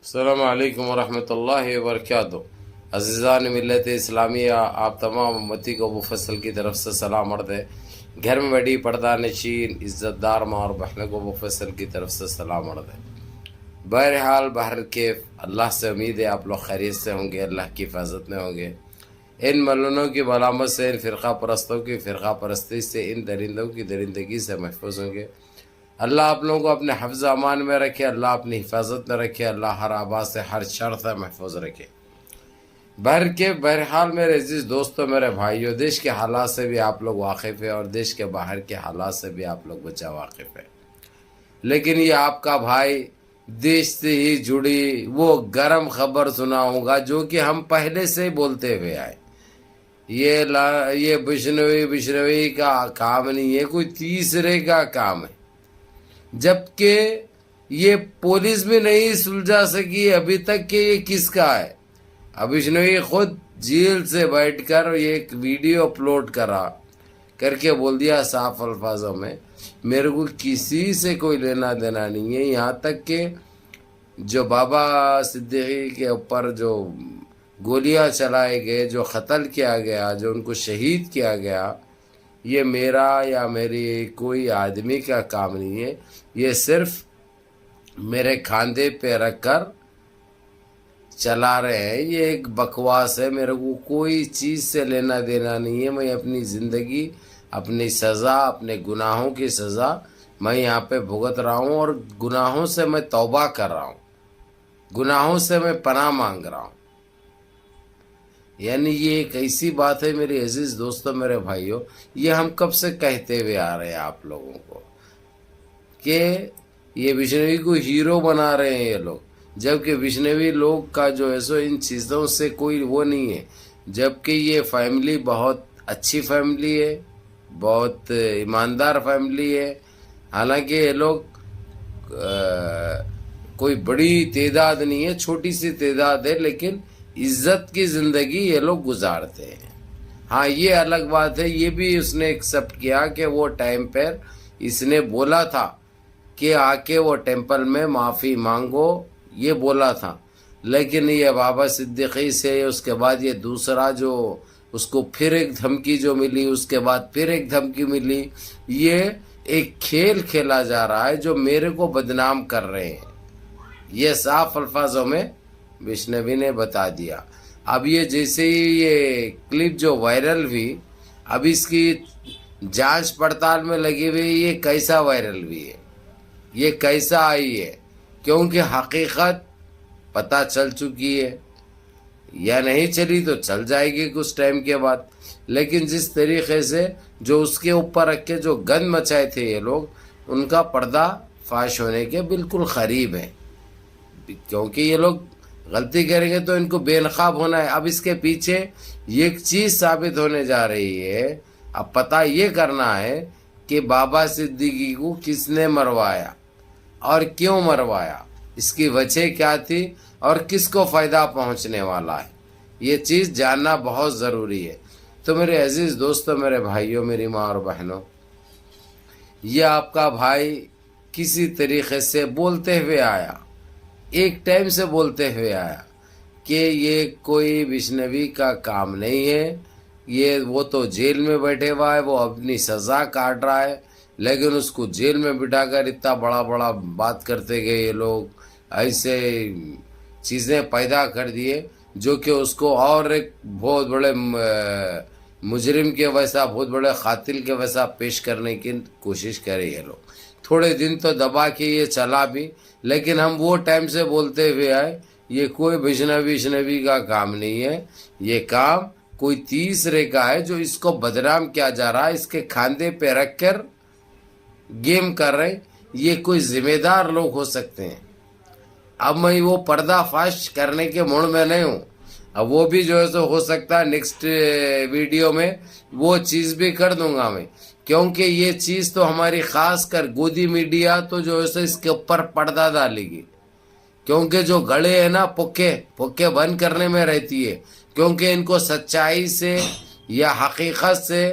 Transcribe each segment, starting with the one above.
السلام علیکم ورحمۃ اللہ وبرکاتہ۔ عزیزان ملت اسلامیہ، آپ تمام امتی کو مفصل کی طرف سے سلام عرض ہے۔ گھر میں بیٹھی پردہ نشین عزت دار ماں اور بہنوں کو مفصل کی طرف سے سلام عرض ہے۔ بہرحال بہرکیف اللہ سے امید ہے آپ لوگ خیریت سے ہوں گے، اللہ کی حفاظت میں ہوں گے۔ ان ملونوں کی ملامت سے، ان فرقہ پرستوں کی فرقہ پرستی سے، ان درندوں کی درندگی سے محفوظ ہوں گے۔ اللہ آپ لوگوں کو اپنے حفظ امان میں رکھے، اللہ اپنی حفاظت میں رکھے، اللہ ہر آباد سے ہر شر سے محفوظ رکھے۔ بہرحال میرے عزیز دوستوں، میرے بھائیوں، دیش کے حالات سے بھی آپ لوگ واقف ہیں اور دیش کے باہر کے حالات سے بھی آپ لوگ بچا واقف ہے، لیکن یہ آپ کا بھائی دیش سے ہی جڑی وہ گرم خبر سناؤں گا جو کہ ہم پہلے سے بولتے ہوئے آئے۔ یہ بشنوئی کا کام نہیں ہے، کوئی تیسرے کا کام ہے، جبکہ یہ پولیس بھی نہیں سلجھا سکی ابھی تک کہ یہ کس کا ہے۔ بشنوئی خود جیل سے بیٹھ کر ایک ویڈیو اپلوڈ کر کے بول دیا صاف الفاظوں میں، میرے کو کسی سے کوئی لینا دینا نہیں ہے، یہاں تک کہ جو بابا صدیقی کے اوپر جو گولیاں چلائے گئے، جو قتل کیا گیا، جو ان کو شہید کیا گیا، یہ میرا یا میری کوئی آدمی کا کام نہیں ہے، یہ صرف میرے کھاندے پہ رکھ کر چلا رہے ہیں۔ یہ ایک بکواس ہے، میرے کو کوئی چیز سے لینا دینا نہیں ہے۔ میں اپنی زندگی، اپنی سزا، اپنے گناہوں کی سزا میں یہاں پہ بھگت رہا ہوں، اور گناہوں سے میں توبہ کر رہا ہوں، گناہوں سے میں پناہ مانگ رہا ہوں۔ یعنی یہ ایک ایسی بات ہے میرے عزیز دوستوں، میرے بھائیوں، یہ ہم کب سے کہتے ہوئے آ رہے ہیں آپ لوگوں کو کہ یہ بشنوی کو ہیرو بنا رہے ہیں یہ لوگ، جبکہ بشنوی لوگ کا جو ہے سو ان چیزوں سے کوئی وہ نہیں ہے، جبکہ یہ فیملی بہت اچھی فیملی ہے، بہت ایماندار فیملی ہے۔ حالانکہ یہ لوگ کوئی بڑی تعداد نہیں ہے، چھوٹی سی تعداد ہے، لیکن عزت کی زندگی یہ لوگ گزارتے ہیں۔ ہاں یہ الگ بات ہے، یہ بھی اس نے ایکسپٹ کیا کہ وہ ٹائم پر اس نے بولا تھا کہ آ کے وہ ٹیمپل میں معافی مانگو، یہ بولا تھا، لیکن یہ بابا صدیقی سے اس کے بعد یہ دوسرا جو اس کو پھر ایک دھمکی جو ملی، اس کے بعد پھر ایک دھمکی ملی، یہ ایک کھیل کھیلا جا رہا ہے جو میرے کو بدنام کر رہے ہیں، یہ صاف الفاظوں میں بشنوی نے بتا دیا۔ اب یہ جیسے ہی یہ کلپ جو وائرل ہوئی، اب اس کی جانچ پڑتال میں لگی ہوئی، یہ کیسا وائرل ہوئی ہے، یہ کیسا آئی ہے، کیونکہ حقیقت پتہ چل چکی ہے، یا نہیں چلی تو چل جائے گی کچھ ٹائم کے بعد، لیکن جس طریقے سے جو اس کے اوپر رکھ کے جو گند مچائے تھے یہ لوگ، ان کا پردہ فاش ہونے کے بالکل قریب ہے، کیونکہ یہ لوگ غلطی کریں گے تو ان کو بے نقاب ہونا ہے۔ اب اس کے پیچھے ایک چیز ثابت ہونے جا رہی ہے، اب پتہ یہ کرنا ہے کہ بابا صدیقی کو کس نے مروایا اور کیوں مروایا، اس کی وجہ کیا تھی اور کس کو فائدہ پہنچنے والا ہے، یہ چیز جاننا بہت ضروری ہے۔ تو میرے عزیز دوستوں، میرے بھائیوں، میری ماں اور بہنوں، یہ آپ کا بھائی کسی طریقے سے بولتے ہوئے آیا، ایک ٹائم سے بولتے ہوئے آیا کہ یہ کوئی بشنوی کا کام نہیں ہے، یہ وہ تو جیل میں بیٹھے ہوا ہے، وہ اپنی سزا کاٹ رہا ہے، لیکن اس کو جیل میں بٹھا کر اتنا بڑا بڑا بات کرتے گئے یہ لوگ، ایسے چیزیں پیدا کر دیے جو کہ اس کو اور ایک بہت بڑے مجرم کے ویسا، بہت بڑے قاتل کے ویسا پیش کرنے کی کوشش کرے یہ لوگ۔ تھوڑے دن تو دبا کے یہ چلا بھی، لیکن ہم وہ ٹائم سے بولتے ہوئے آئے یہ کوئی بشنوی کا کام نہیں ہے، یہ کام کوئی تیسرے کا ہے جو اس کو بدنام کیا جا رہا ہے، اس کے کھاندے پہ رکھ کر گیم کر رہے ہیں۔ یہ کوئی ذمہ دار لوگ ہو سکتے ہیں۔ اب میں وہ پردہ فاش کرنے کے موڑ میں نہیں ہوں، اب وہ بھی جو ہے سو ہو سکتا ہے نیکسٹ ویڈیو میں وہ چیز بھی کر دوں گا میں، کیونکہ یہ چیز تو ہماری خاص کر گودی میڈیا تو جو ہے سو اس کے اوپر پردہ ڈالے گی، کیونکہ جو گڑے ہیں نا پکے بند کرنے میں رہتی ہے، کیونکہ ان کو سچائی سے یا حقیقت سے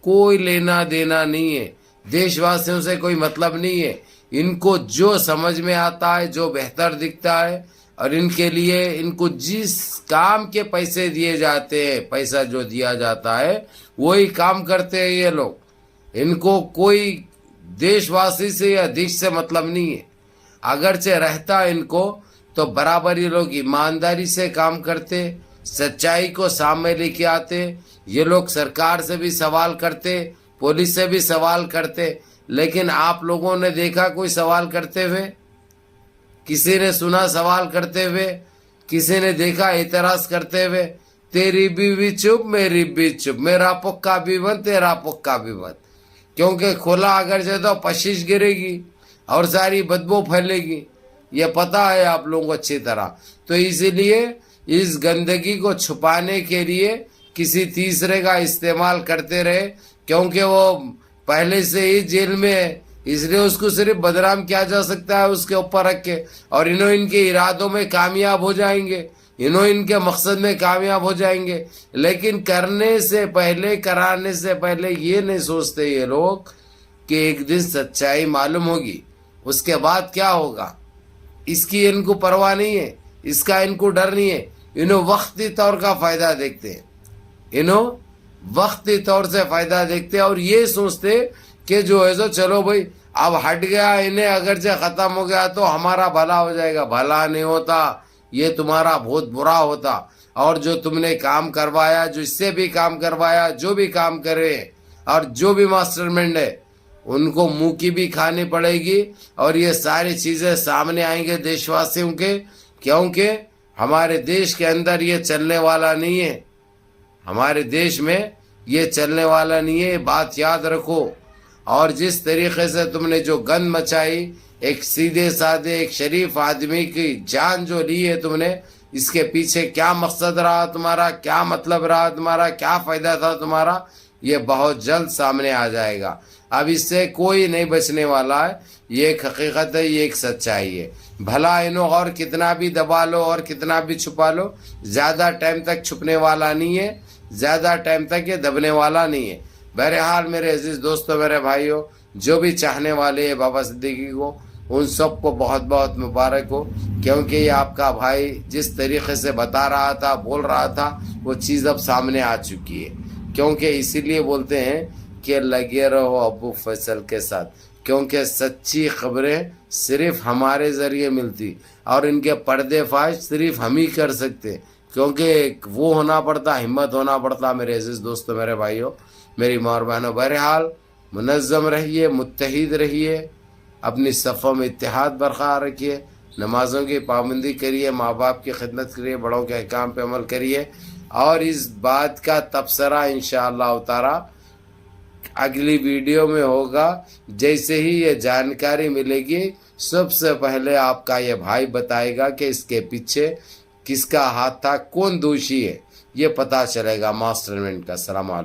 کوئی لینا دینا نہیں ہے، دیش واسیوں سے کوئی مطلب نہیں ہے، ان کو جو سمجھ میں آتا ہے، جو بہتر دکھتا ہے، اور ان کے لیے ان کو جس کام کے پیسے دیے جاتے ہیں، پیسہ جو دیا جاتا ہے وہی کام کرتے ہیں یہ لوگ. ان کو کوئی دیش واسی سے یا دیش سے مطلب نہیں ہے. اگرچہ رہتا ان کو تو برابر یہ لوگ ایمانداری سے کام کرتے، سچائی کو سامنے لے کے آتے. یہ لوگ سرکار سے بھی سوال کرتے، پولیس سے بھی سوال کرتے. لیکن آپ لوگوں نے دیکھا کوئی سوال کرتے ہوئے؟ کسی نے سنا سوال کرتے ہوئے؟ کسی نے دیکھا اعتراض کرتے ہوئے؟ تیری بیوی چپ، میری بھی چپ، میرا پکا بھی بند، تیرا پکا بھی بند. کیونکہ کھلا اگر سے تو پشش گرے گی اور ساری بدبو پھیلے گی، یہ پتہ ہے آپ لوگوں کو اچھی طرح. تو اسی لیے اس گندگی کو چھپانے کے لیے کسی تیسرے کا استعمال کرتے رہے، کیونکہ وہ پہلے سے ہی جیل میں ہے، اس لیے اس کو صرف بدنام کیا جا سکتا ہے اس کے اوپر رکھ کے. اور انہوں ان کے ارادوں میں کامیاب ہو جائیں گے، انہوں ان کے مقصد میں کامیاب ہو جائیں گے. لیکن کرنے سے پہلے، کرانے سے پہلے یہ نہیں سوچتے یہ لوگ کہ ایک دن سچائی معلوم ہوگی، اس کے بعد کیا ہوگا. اس کی ان کو پرواہ نہیں ہے، اس کا ان کو ڈر نہیں ہے. انہوں وقتی طور کا فائدہ دیکھتے ہیں، انہوں وقتی طور سے فائدہ دیکھتے اور یہ سوچتے کہ جو ہے تو چلو بھائی اب ہٹ گیا، انہیں اگرچہ ختم ہو گیا تو ہمارا بھلا ہو جائے گا. بھلا نہیں ہوتا، یہ تمہارا بہت برا ہوتا. اور جو تم نے کام کروایا، جو اس سے بھی کام کروایا، جو بھی کام کرے اور جو بھی ماسٹر مائنڈ ہے، ان کو منہ کی بھی کھانی پڑے گی. اور یہ ساری چیزیں سامنے آئیں گے دیش واسیوں کے، کیونکہ ہمارے دیش کے اندر یہ چلنے والا نہیں ہے. ہمارے دیش میں یہ چلنے والا نہیں ہے، بات یاد رکھو. اور جس طریقے سے تم نے جو گند مچائی، ایک سیدھے سادھے ایک شریف آدمی کی جان جو لی ہے تم نے، اس کے پیچھے کیا مقصد رہا تمہارا، کیا مطلب رہا تمہارا، کیا فائدہ تھا تمہارا، یہ بہت جلد سامنے آ جائے گا. اب اس سے کوئی نہیں بچنے والا ہے. یہ ایک حقیقت ہے، یہ ایک سچائی ہے. بھلا انہوں اور کتنا بھی دبا لو اور کتنا بھی چھپا لو، زیادہ ٹائم تک چھپنے والا نہیں ہے، زیادہ ٹائم تک یہ دبنے والا نہیں ہے. بہرحال میرے عزیز دوستو، میرے بھائیوں، جو بھی چاہنے والے ہیں بابا صدیقی کو، ان سب کو بہت بہت مبارک ہو. کیونکہ یہ آپ کا بھائی جس طریقے سے بتا رہا تھا، بول رہا تھا، وہ چیز اب سامنے آ چکی ہے. کیونکہ اسی لیے بولتے ہیں کہ لگے رہو ابو فیصل کے ساتھ، کیونکہ سچی خبریں صرف ہمارے ذریعے ملتی اور ان کے پردے فاش صرف ہم ہی کر سکتے. کیونکہ وہ ہونا پڑتا، ہمت ہونا پڑتا. میرے عزیز دوستو، میرے بھائیوں، میری ماں اور بہنوں، بہرحال منظم رہیے، متحد رہیے، اپنی صفوں میں اتحاد برقرار رکھیے، نمازوں کی پابندی کریے، ماں باپ کی خدمت کریے، بڑوں کے احکام پہ عمل کریے. اور اس بات کا تبصرہ انشاءاللہ تعالی اگلی ویڈیو میں ہوگا. جیسے ہی یہ جانکاری ملے گی، سب سے پہلے آپ کا یہ بھائی بتائے گا کہ اس کے پیچھے کس کا ہاتھ تھا، کون دوشی ہے، یہ پتا چلے گا ماسٹر مائنڈ کا. السلام علیکم.